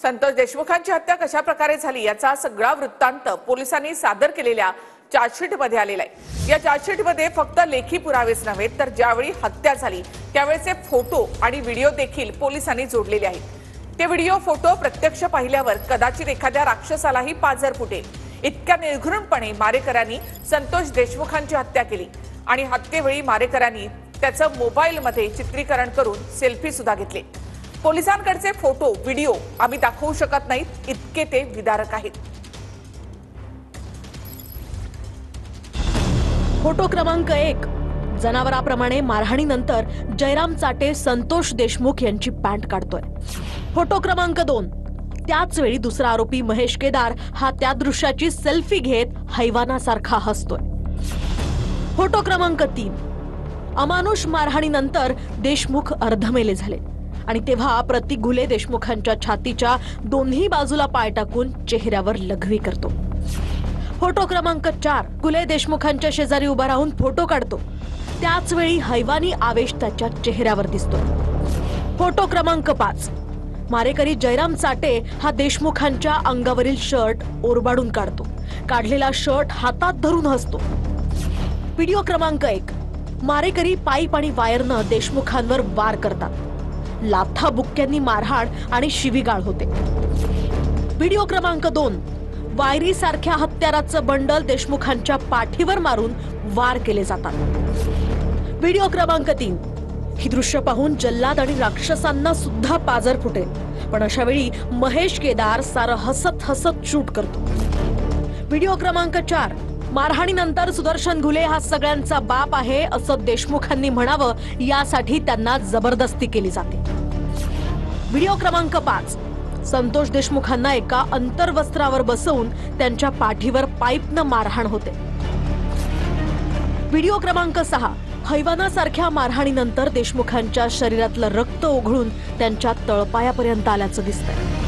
संतोष देशमुखांची हत्या कशा प्रकारे झाली याचा सगळा वृत्तांत पोलिसांनी सादर केलेल्या चार्जशीटमध्ये आलेला आहे। या चार्जशीटमध्ये फक्त लेखी पुरावेच नव्हे तर ज्यावेळी हत्या झाली त्यावेळेचे फोटो आणि व्हिडिओ देखील पोलिसांनी जोडलेले आहेत। ते व्हिडिओ फोटो प्रत्यक्ष पाहिल्यावर कदाचित एखाद्या राक्षसालाही पाझर फुटेल इतक्या निर्घृणपणे मारेकऱ्यांनी संतोष देशमुखांची हत्या केली आणि हत्येवेळी मारेकऱ्यांनी त्याचं मोबाईलमध्ये चित्रीकरण करून सेल्फी सुद्धा घेतले। पोलिसांकडचे फोटो व्हिडिओ आम्ही दाखवू शकत नाहीत इतके ते विदारक आहेत। फोटो क्रमांक 1, जनावराप्रमाणे मारहाणीनंतर जयराम चाटे संतोष देशमुख यांची पॅन्ट काढतोय। फोटो क्रमांक 2, त्याच वेळी दुसरा आरोपी महेश केदार हा त्या दृश्याची सेल्फी घेत हैवानासारखा हसतोय। फोटो क्रमांक 3, अमानुष मारहाणीनंतर देशमुख अर्धमेले झाले आणि तेव्हा प्रतीक घुले देशमुखांच्या छातीच्या दोन्ही बाजूला पाय टाकून चेहऱ्यावर लघवी करतो। फोटो क्रमांक 4, घुले देशमुखांच्या शेजारी उभा राहून फोटो काढतो, त्याच वेळी हैवानी आवेश त्याच्या चेहऱ्यावर दिसतो। फोटो क्रमांक 5, मारेकरी जयराम चाटे हा देशमुखांच्या अंगावरील शर्ट ओरबाडून काढतो, काढलेला शर्ट हातात धरून हसतो। व्हिडिओ क्रमांक 1, मारेकरी पाईप आणि वायरनं देशमुखांवर वार करतात, लाथा बुक्क्यांनी मारहाण आणि शिवीगाळ होते। व्हिडिओ क्रमांक 2, वायरी सारख्या हत्याराचं बंडल देशमुखांच्या पाठीवर मारून वार केले जातात। व्हिडिओ क्रमांक 3, ही दृश्य पाहून जल्लाद आणि राक्षसांना सुद्धा पाझर फुटेल, पण अशा वेळी महेश केदार सारं हसत हसत शूट करतो। व्हिडिओ क्रमांक 4, मारहाणीनंतर सुदर्शन घुले हा सगळ्यांचा बाप आहे असं देशमुखांनी म्हणावं यासाठी त्यांना जबरदस्ती केली जाते। व्हिडिओ क्रमांक 5, संतोष देशमुखांना एका अंतर्वस्त्रावर बसवून त्यांच्या पाठीवर पाईपनं मारहाण होते। व्हिडिओ क्रमांक 6, हैवानासारख्या मारहाणीनंतर देशमुखांच्या शरीरातलं रक्त ओघळून त्यांच्या तळपायापर्यंत आल्याचं दिसतंय।